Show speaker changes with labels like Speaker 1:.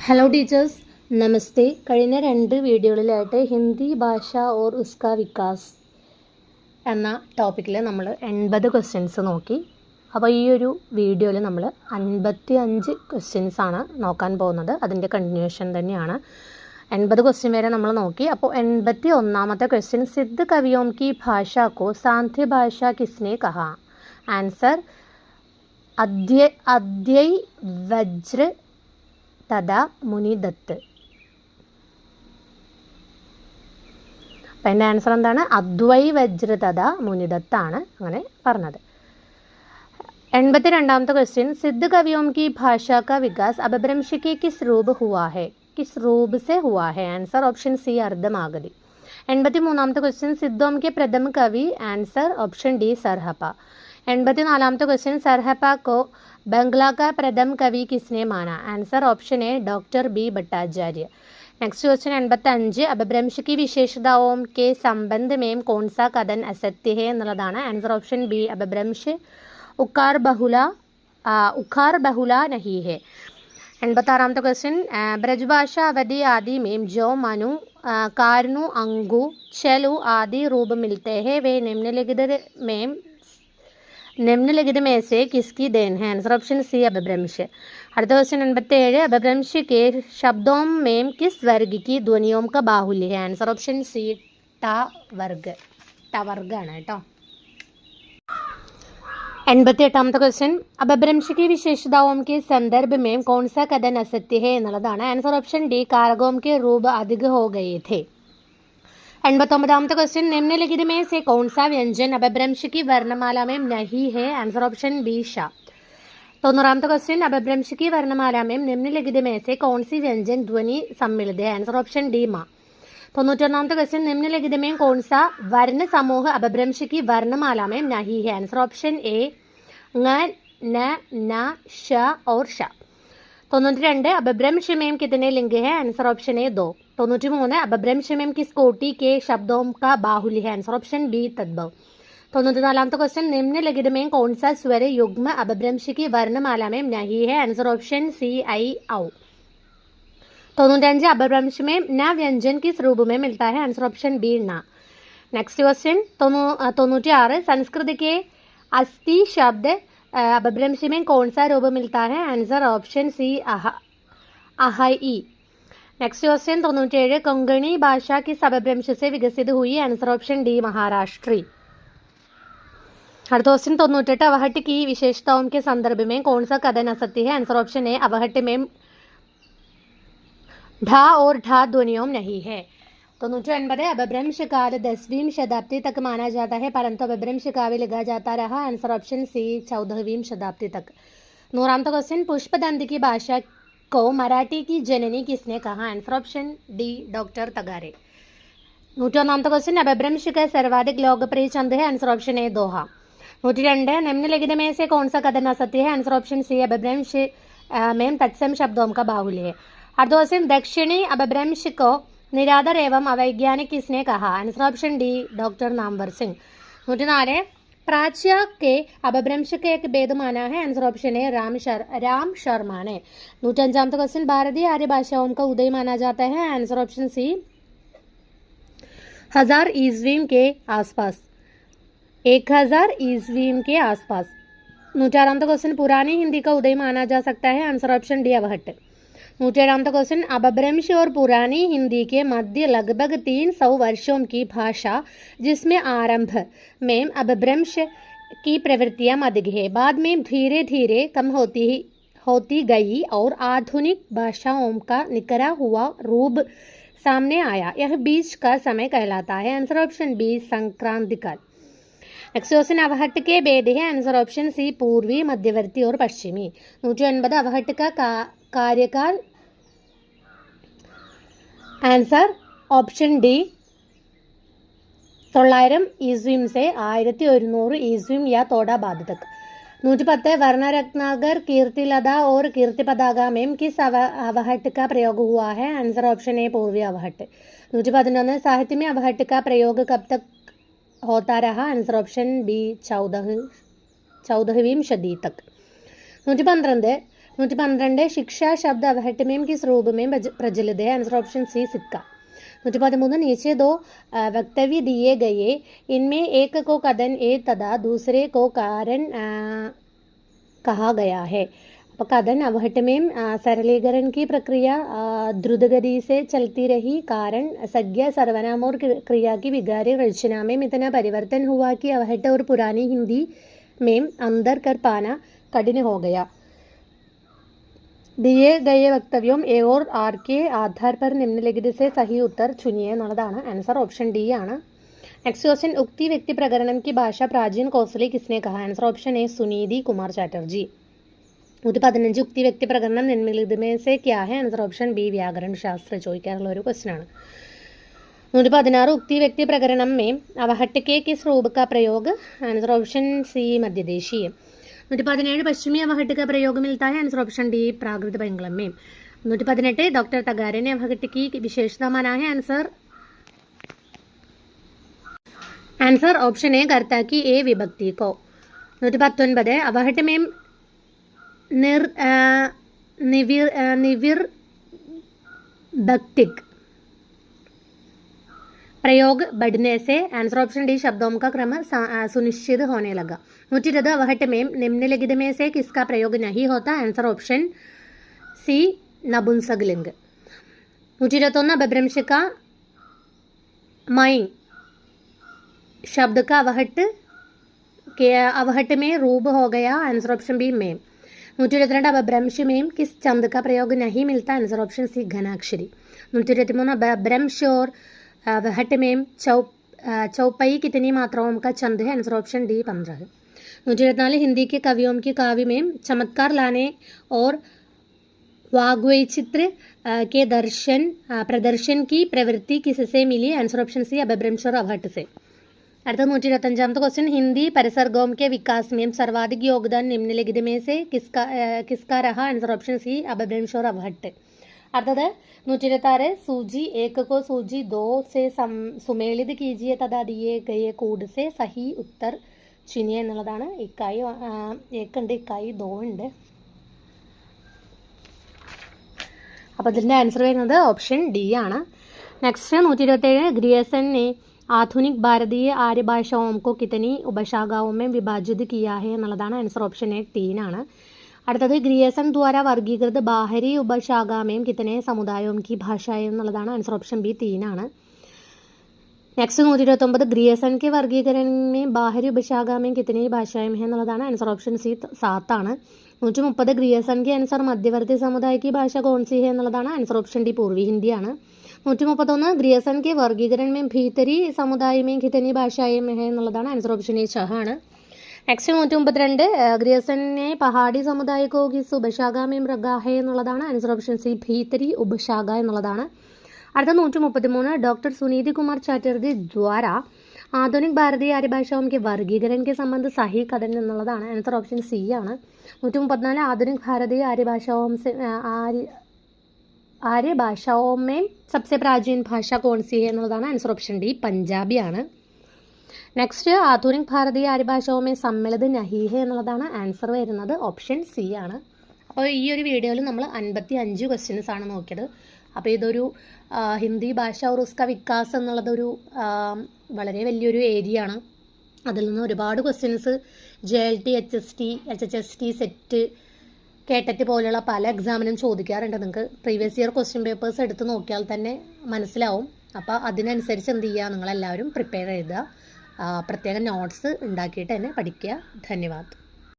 Speaker 1: Hello teachers, നമസ്തേ. കഴിഞ്ഞ 2 വീഡിയോകളിലായിട്ട് ഹിന്ദി ഭാഷ or ഉസ്കാ Vikas എന്ന ടോപ്പിക്കിൽ നമ്മൾ 80 ക്വസ്റ്റ്യൻസ് നോക്കി. അപ്പോൾ ഈ ഒരു വീഡിയോയിൽ നമ്മൾ 55 ക്വസ്റ്റ്യൻസ് ആണ് നോക്കാൻ പോകുന്നത്. അതിൻ്റെ കണ്ടിന്യൂഷൻ തന്നെയാണ്. 80 ക്വസ്റ്റ്യൻ വരെ നമ്മൾ നോക്കി. അപ്പോൾ 81ാമത്തെ ക്വസ്റ്റ്യൻ, സിദ്ധ കവിയോം കി ഭാഷ കോ സാന്ധ്യ ഭാഷ കിസ്നെ കഹാ? ആൻസർ അദ്വൈ വജ്ര തഥാ മുനിദത്ത്. അപ്പം എൻ്റെ ആൻസർ എന്താണ്? അദ്വൈ വജ്ര തഥാ മുനിദത്താണ് അങ്ങനെ പറഞ്ഞത്. 82ാമത്തെ ക്വസ്റ്റ്യൻ, സിദ്ധ കവിയോം की भाषा का विकास अपभ्रंश के किस रूप हुआ है? किस रूप से हुआ है? Answer option C Ardhamagadhi. 83ാമത്തെ ക്വസ്റ്റ്യൻ, सिद्धों के प्रथम कवि? Answer option D Sarahapa. 84ാമത്തെ ക്വസ്റ്റ്യൻ, सरहपा को बंगला का प्रथम कवि किसने माना? Answer option A doctor B Bhattacharya. Next question 85, Apabhramsha की विशेषताओं के संबंध में कौन सा कथन असत्य है എന്നുള്ളതാണ്. ആൻസർ ഓപ്ഷൻ ബി अपभ्रंश उकार बहुला नहीं है. 86ാമത്തെ ക്വസ്റ്റ്യൻ, ब्रजभाषा अवधि आदि में जो मनु कारनु अंगु चलु आदि रूप मिलते हैं वे निम्नलिखित में से किसकी देन है? आंसर ऑप्शन सी अपभ्रंश. അടുത്ത ക്വസ്റ്റ്യൻ 87, अपभ्रंश के शब्दों में किस वर्ग की ध्वनियों का बाहुल्य है? आंसर ऑप्शन सी टा वर्ग ആണ് കേട്ടോ. 88ാമത്തെ ക്വസ്റ്റ്യൻ, अपभ्रंश की विशेषताओं के संदर्भ में कौन सा कथन असत्य है എന്നുള്ളതാണ്. ആൻസർ ഓപ്ഷൻ ഡി कारकों के रूप अधिक हो गए थे. 89ാമത്തെ ക്വസ്റ്റ്യൻ, निम्नलिखित में से कौन सा व्यंजन अपभ्रंश की वर्णमाला में नहीं है? आंसर ऑप्शन बी शा. 90ാമത്തെ क्वेश्चन, अपभ्रंश की वर्णमाला में निम्नलिखित में से कौन सी व्यंजन ध्वनि सम्मिलित है? आंसर ऑप्शन डी माँ. 91ാമത്തെ क्वेश्चन, निम्नलिखित में कौन सा वर्ण समूह अपभ्रंश की वर्णमाला में नहीं है? आंसर ऑप्शन ए ङ न न श और श. 92, अपभ्रंश में कितने लिंग है? आंसर ऑप्शन ए 2. 93, अपभ्रंश में किस कोटि के शब्दों का बाहुल्य है? आंसर ऑप्शन बी तद्भव. 94ാമത്തെ क्वेश्चन, निम्नलिखित में कौन सा स्वर युग्म अपभ्रंश की वर्णमाला में नहीं है? आंसर ऑप्शन सी आई औ. 95, अपभ्रंश में न व्यंजन किस रूप में मिलता है? आंसर ऑप्शन बी ना. नेक्स्ट क्वेश्चन 96, संस्कृत के अस्थि शब्द अपभ्रंश में कौन सा रूप मिलता है? आंसर ऑप्शन सी अहि. नेक्स्ट क्वेश्चन 97, कोंकणी भाषा किस अपभ्रंश से विकसित हुई? आंसर ऑप्शन डी महाराष्ट्री. അടുത്ത क्वेश्चन 98, अवहट की विशेषताओं के संदर्भ में कौन सा कथन असत्य है? आंसर ऑप्शन ए अवहट में ढा और ढा ध्वनियों नहीं है. 99, अपभ्रंश काल 10वीं शताब्दी तक माना जाता है परंतु अपभ्रंश काव्य लिखा जाता रहा. आंसर ऑप्शन सी 14वीं शताब्दी तक. 100ാമത്തെ क्वेश्चन, पुष्पदंत की भाषा को मराठी की जननी किसने कहा? Answer option D doctor Tagare. 101ാമത്തെ क्वेश्चन, अपभ्रंश का सर्वाधिक लोकप्रिय छंद है? आंसर ऑप्शन ए दोहा. 102, निम्नलिखित में से कौन सा कथन असत्य है? आंसर ऑप्शन सी अपभ्रंश में तत्सम शब्दों का बाहुल्य है. അടുത്ത क्वेश्चन, दक्षिणी अपभ्रंश को निराधार एवं अवैज्ञानिक किसने कहा? Answer option D doctor Namvar Singh. 104, प्राच्य के अपभ्रंश के एक भेद माना है? आंसर ऑप्शन ए राम शर्मा ने. 105ാമത്തെ क्वेश्चन, भारतीय आर्य भाषाओं का उदय माना जाता है? आंसर ऑप्शन सी 1000 ईस्वी के आसपास. 1000 ईस्वी के आसपास. 106ामത്തെ क्वेश्चन, पुरानी हिंदी का उदय माना जा सकता है? Answer option D Avahatt. 107ामത്തെ क्वेश्चन, अपभ्रंश और पुरानी हिंदी के मध्य लगभग 300 वर्षों की भाषा जिसमें आरंभ में अपभ्रंश की प्रवृत्तियां अधिक है बाद में धीरे धीरे कम होती गई और आधुनिक भाषाओं का निकरा हुआ रूप सामने आया. यह बीच का समय कहलाता है. आंसर ऑप्शन बी संक्रांति काल. नेक्स्ट क्वेश्चन, अवहट के भेद है? आंसर ऑप्शन सी पूर्वी, मध्यवर्ती और पश्चिमी. 109, अवहट का कार्यकाल? आंसर ऑप्शन डी 900 ईस्वी से 1100 ईस्वी या तोड़ा बाद तक. 110, वर्ण रत्नाकर, कीर्तिलता और कीर्ति पताका में किस अवहट का प्रयोग हुआ है? आंसर ऑप्शन ए पूर्वी अवहट. 111, साहित्य में अवहट का प्रयोग कब तक होता रहा? आंसर ऑप्शन बी 14वीं सदी तक. 112, 112 शिक्षा शब्द अवहट में किस रूप में प्रचलित है? आंसर ऑप्शन सी सिक्का। 113 नीचे दो वक्तव्य दिए गए, इनमें एक को कथन ए तथा दूसरे को कारण कहा गया है। അപ്പോൾ കഥൻ അവഹട്ടമേം सरलीकरण की प्रक्रिया द्रुतगति से चलती रही, कारण संज्ञा सर्वनाम और क्रिया की विगारी रचना में इतना परिवर्तन हुआ कि अवहट और पुरानी हिंदी में अंदर कर पाना कठिन हो गया। दिए गए वक्तव्यों ए और आर के आधार पर निम्नलिखित से सही उत्तर चुनिए എന്നുള്ളതാണ് ആൻസർ ഓപ്ഷൻ ഡി ആണ്. നെക്സ്റ്റ് ക്വസ്റ്റ്യൻ उक्ति व्यक्ति प्रकरणम की भाषा प्राचीन कौशली किसने कहा? आंसर ऑप्शन ए सुनीति कुमार चैटर्जी. 115 उक्ति व्यक्ति प्रकरणम निम्नलिखित में से क्या है? आंसर ऑप्ഷൻ बी व्याकरण शास्त्र ചോദിക്കാറുള്ള ഒരു ക്വസ്റ്റ്യൻ ആണ്. 116 उक्ति व्यक्ति प्रकरणम में अवहट के किस रूप का प्रयोग? आंसर ऑप्शन सी मध्यदेशीय. 117 पश्चिमी अवहट का प्रयोग मिलता है, आंसर ऑप्शन डी प्राकृत बंगलम में. 118 डॉक्टर तगारे ने अवहट की विशेषता माना है, आंसर ऑप्शन ए कर्ता की ए विभक्ति को. 119 अवहट में निर्विभक्तिक प्रयोग बढ़ने से, आंसर ऑप्शन डी शब्दों का क्रम सुनिश्चित होने लगा. 120 अवहट में निम्नलिखित में से किसका प्रयोग नहीं होता? आंसर ऑप्शन सी नपुंसकलिंग. 121 अपभ्रंश का माई शब्द का अवहट में रूप हो गया, आंसर ऑप्शन बी में. 122 अपभ्रंश में किस छंद का प्रयोग नहीं मिलता? आंसर ऑप्शन सी घनाक्षरी. 123 अपभ्रंश और अवहट में चौपाई कितनी मात्राओं का छंद है? Answer option D 15. 124 हिंदी के कवियों की काव्य में चमत्कार लाने और वाग्वैचित्र के प्रदर्शन की प्रवृत्ति किससे मिली? आंसर ऑप्शन सी अपभ्रंश और अवहट से. അടുത്ത 125 क्वेश्चन हिंदी परिसर्गों के विकास में सर्वाधिक योगदान निम्नलिखित में से किसका रहा? आंसर ऑप्शन सी अपभ्रंश और अवहट. അടുത്തത് 126 सूजी 1 को सूजी 2 से सुमेलित कीजिए तथा दिए गए कोड से सही उत्तर चुनिए എന്നുള്ളതാണ്. ഇക്കായി 1 ഉണ്ട്, ഇക്കായി 2 ഉണ്ട്. അപ്പോൾ ഇതിൻ്റെ ആൻസർ വരുന്നത് ഓപ്ഷൻ ഡി ആണ്. നെക്സ്റ്റ് 127 ग्रियर्सन ने आधुनिक भारतीय आर्य भाषाओं को कितनी उपशाखाओं में विभाजित किया है എന്നുള്ളതാണ്. ആൻസർ ഓപ്ഷൻ എ 3 ആണ്. അടുത്തത് ग्रियर्सन द्वारा वर्गीकृत बाहरी उपशाखा में कितने समुदायों की भाषाएं എന്നുള്ളതാണ്. ആൻസർ ഓപ്ഷൻ ബി 3 ആണ്. നെക്സ്റ്റ് 129 ग्रियर्सन के वर्गीकरण में बाहरी उपशाखा में कितनी भाषाएं हैं എന്നുള്ളതാണ്. ആൻസർ ഓപ്ഷൻ സി 7 ആണ്. 130 ग्रियर्सन के अनुसार मध्यवर्ती समुदाय की भाषा कौन सी है എന്നുള്ളതാണ്. ആൻസർ ഓപ്ഷൻ ഡി पूर्वी हिंदी ആണ്. 131 ग्रियर्सन के वर्गीकरण में भीतरी समुदाय में कितनी भाषाएं में है എന്നുള്ളതാണ്. ആൻസർ ഓപ്ഷൻ എ 6 ആണ്. നെക്സ്റ്റ് 132 ग्रियर्सन ने पहाड़ी समुदाय को किस उपशाखा में रखा है എന്നുള്ളതാണ്. ആൻസർ ഓപ്ഷൻ സി भीतरी उपशाഖ എന്നുള്ളതാണ്. അടുത്ത 133 डॉक्टर सुनीति कुमार चैटर्जी द्वारा आधुनिक भारतीय आर्य भाषाओं के वर्गीकरण के संबंध सही कथन എന്നുള്ളതാണ്. ആൻസർ ഓപ്ഷൻ സി ആണ്. 134 आधुनिक भारतीय आर्य भाषाओं में सबसे प्राचीन भाषा कौन सी है എന്നുള്ളതാണ്. ആൻസർ ഓപ്ഷൻ ഡി പഞ്ചാബി ആണ്. നെക്സ്റ്റ് ആധുനിക് ഭാരതീയ ആര്യ ഭാഷാओं में सम्मिलित नहीं है എന്നുള്ളതാണ്. ആൻസർ വരുന്നത് ഓപ്ഷൻ സി ആണ്. അപ്പോൾ ഈ ഒരു വീഡിയോയിൽ നമ്മൾ 55 ക്വസ്റ്റ്യൻസ് ആണ് നോക്കിയത്. അപ്പോൾ ഇതൊരു ഹിന്ദി ഭാഷ और उसका विकास എന്നുള്ളതൊരു വളരെ വലിയൊരു ഏരിയ ആണ്. അതിൽ നിന്ന് ഒരുപാട് questions JLT, HST, HHST, SET, കേട്ടറ്റ് പോലെയുള്ള പല എക്സാമിനും ചോദിക്കാറുണ്ട്. നിങ്ങൾക്ക് പ്രീവിയസ് ഇയർ ക്വസ്റ്റ്യൻ പേപ്പേഴ്സ് എടുത്ത് നോക്കിയാൽ തന്നെ മനസ്സിലാവും. അപ്പോൾ അതിനനുസരിച്ച് എന്ത് ചെയ്യുക, നിങ്ങളെല്ലാവരും പ്രിപ്പയർ ചെയ്തുക. പ്രത്യേകം നോട്ട്സ് ഉണ്ടാക്കിയിട്ട് തന്നെ പഠിക്കുക. ധന്യവാദ്.